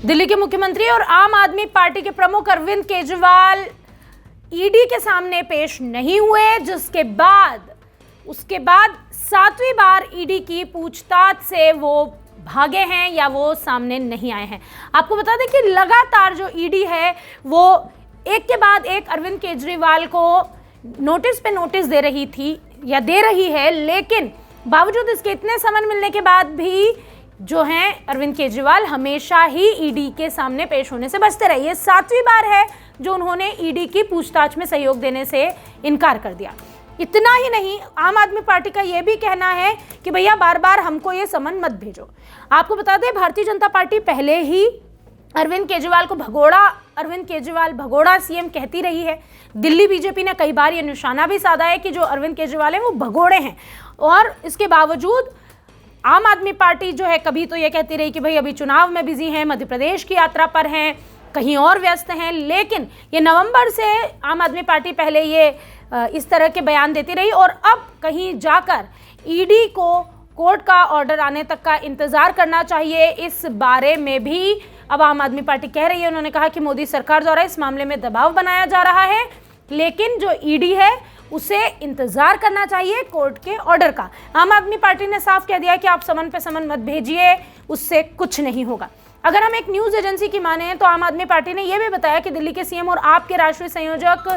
दिल्ली के मुख्यमंत्री और आम आदमी पार्टी के प्रमुख अरविंद केजरीवाल ईडी के सामने पेश नहीं हुए, जिसके बाद उसके बाद 7वीं बार ईडी की पूछताछ से वो भागे हैं या वो सामने नहीं आए हैं। आपको बता दें कि लगातार जो ईडी है वो एक के बाद एक अरविंद केजरीवाल को नोटिस पे नोटिस दे रही थी या दे रही है, लेकिन बावजूद इसके इतने समन मिलने के बाद भी जो हैं अरविंद केजरीवाल हमेशा ही ईडी के सामने पेश होने से बचते रहे। ये 7वीं बार है जो उन्होंने ईडी की पूछताछ में सहयोग देने से इनकार कर दिया। इतना ही नहीं, आम आदमी पार्टी का ये भी कहना है कि भैया बार बार हमको ये समन मत भेजो। आपको बता दें, भारतीय जनता पार्टी पहले ही अरविंद केजरीवाल को अरविंद केजरीवाल भगोड़ा सीएम कहती रही है। दिल्ली बीजेपी ने कई बार ये निशाना भी साधा है कि जो अरविंद केजरीवाल है वो भगोड़े हैं, और इसके बावजूद आम आदमी पार्टी जो है कभी तो ये कहती रही कि भाई अभी चुनाव में बिजी हैं, मध्य प्रदेश की यात्रा पर हैं, कहीं और व्यस्त हैं, लेकिन ये नवंबर से आम आदमी पार्टी पहले ये इस तरह के बयान देती रही, और अब कहीं जाकर ईडी को कोर्ट का ऑर्डर आने तक का इंतजार करना चाहिए। इस बारे में भी अब आम आदमी पार्टी कह रही है। उन्होंने कहा कि मोदी सरकार द्वारा इस मामले में दबाव बनाया जा रहा है, लेकिन जो ईडी है उसे इंतजार करना चाहिए कोर्ट के ऑर्डर का। आम आदमी पार्टी ने साफ कह दिया कि आप समन पे समन मत भेजिए, उससे कुछ नहीं होगा। अगर हम एक न्यूज एजेंसी की माने तो आम आदमी पार्टी ने यह भी बताया कि दिल्ली के सीएम और आप के राष्ट्रीय संयोजक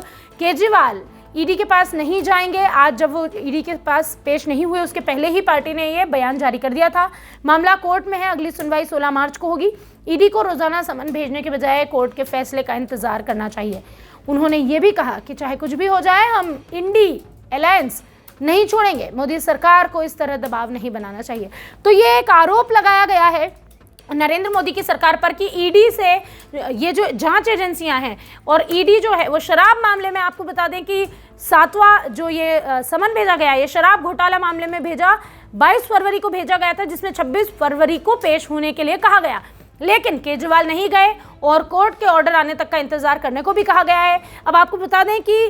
केजरीवाल ईडी के पास नहीं जाएंगे। आज जब वो ईडी के पास पेश नहीं हुए उसके पहले ही पार्टी ने ये बयान जारी कर दिया था। मामला कोर्ट में है, अगली सुनवाई 16 मार्च को होगी। ईडी को रोजाना समन भेजने के बजाय कोर्ट के फैसले का इंतजार करना चाहिए। उन्होंने ये भी कहा कि चाहे कुछ भी हो जाए, हम इंडी अलायंस नहीं छोड़ेंगे। मोदी सरकार को इस तरह दबाव नहीं बनाना चाहिए। तो ये एक आरोप लगाया गया है नरेंद्र मोदी की सरकार पर कि ईडी से ये जो जांच एजेंसियां हैं और ईडी जो है वो शराब मामले में, आपको बता दें कि 7वां जो ये समन भेजा गया है, ये शराब घोटाला मामले में 22 फरवरी को भेजा गया था, जिसमें 26 फरवरी को पेश होने के लिए कहा गया, लेकिन केजरीवाल नहीं गए और कोर्ट के ऑर्डर आने तक का इंतजार करने को भी कहा गया है। अब आपको बता दें कि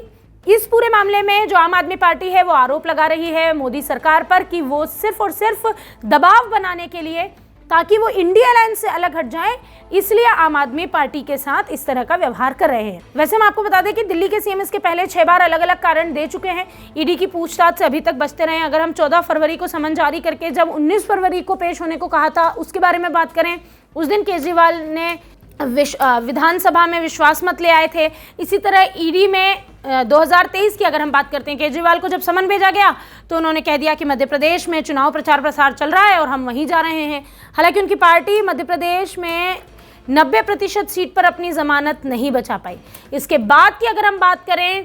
इस पूरे मामले में जो आम आदमी पार्टी है वो आरोप लगा रही है मोदी सरकार पर कि वो सिर्फ और सिर्फ दबाव बनाने के लिए, ताकि वो इंडिया अलायंस से अलग हट जाए, इसलिए आम आदमी पार्टी के साथ इस तरह का व्यवहार कर रहे हैं। वैसे हम आपको बता दें कि दिल्ली के सीएम इसके पहले 6 बार अलग अलग कारण दे चुके हैं। ईडी की पूछताछ से अभी तक बचते रहे हैं। अगर हम 14 फरवरी को समन जारी करके जब 19 फरवरी को पेश होने को कहा था उसके बारे में बात करें, उस दिन केजरीवाल ने विधानसभा में विश्वास मत ले आए थे। इसी तरह ईडी में 2023 की अगर हम बात करते हैं, केजरीवाल को जब समन भेजा गया तो उन्होंने कह दिया कि मध्य प्रदेश में चुनाव प्रचार प्रसार चल रहा है और हम वहीं जा रहे हैं। हालांकि उनकी पार्टी मध्य प्रदेश में 90% सीट पर अपनी जमानत नहीं बचा पाई। इसके बाद की अगर हम बात करें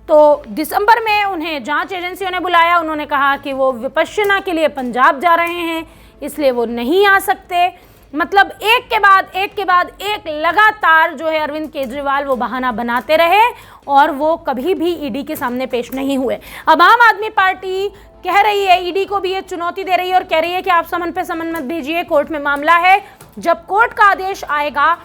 तो दिसंबर में उन्हें जांच एजेंसियों ने बुलाया। उन्होंने कहा कि वो विपश्यना के लिए पंजाब जा रहे हैं, इसलिए वो नहीं आ सकते। मतलब एक के बाद एक लगातार जो है अरविंद केजरीवाल वो बहाना बनाते रहे और वो कभी भी ईडी के सामने पेश नहीं हुए। अब आम आदमी पार्टी कह रही है, ईडी को भी ये चुनौती दे रही है और कह रही है कि आप समन पे समन मत भेजिए, कोर्ट में मामला है, जब कोर्ट का आदेश आएगा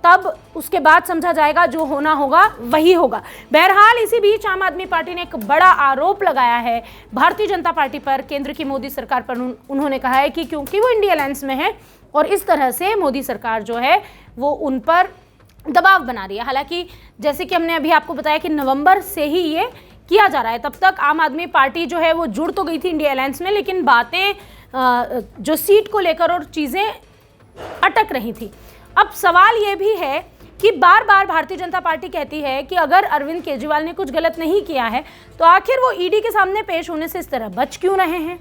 तब उसके बाद समझा जाएगा, जो होना होगा वही होगा। बहरहाल इसी बीच आम आदमी पार्टी ने एक बड़ा आरोप लगाया है भारतीय जनता पार्टी पर, केंद्र की मोदी सरकार पर। उन्होंने कहा है कि क्योंकि वो इंडिया अलायंस में है और इस तरह से मोदी सरकार जो है वो उन पर दबाव बना रही है। हालांकि जैसे कि हमने अभी आपको बताया कि नवंबर से ही ये किया जा रहा है, तब तक आम आदमी पार्टी जो है वो जुड़ तो गई थी इंडिया अलायंस में, लेकिन बातें जो सीट को लेकर और चीज़ें अटक रही थी। अब सवाल ये भी है कि बार बार भारतीय जनता पार्टी कहती है कि अगर अरविंद केजरीवाल ने कुछ गलत नहीं किया है तो आखिर वो ईडी के सामने पेश होने से इस तरह बच क्यों रहे हैं।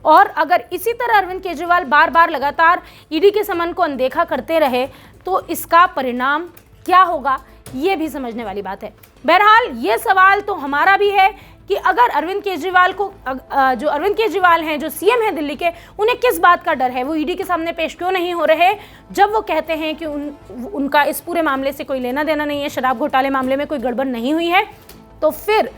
और अगर इसी तरह अरविंद केजरीवाल बार बार लगातार ईडी के समन को अनदेखा करते रहे तो इसका परिणाम क्या होगा, ये भी समझने वाली बात है। बहरहाल ये सवाल तो हमारा भी है कि अगर अरविंद केजरीवाल को जो अरविंद केजरीवाल हैं, जो सीएम हैं दिल्ली के, उन्हें किस बात का डर है, वो ईडी के सामने पेश क्यों नहीं हो रहे, जब वो कहते हैं कि उनका इस पूरे मामले से कोई लेना देना नहीं है, शराब घोटाले मामले में कोई गड़बड़ नहीं हुई है, तो फिर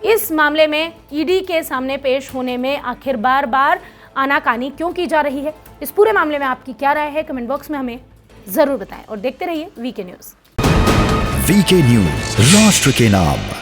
इस मामले में ईडी के सामने पेश होने में आखिर बार बार आनाकानी क्यों की जा रही है। इस पूरे मामले में आपकी क्या राय है, कमेंट बॉक्स में हमें जरूर बताएं और देखते रहिए वीके न्यूज। वीके न्यूज, राष्ट्र के नाम।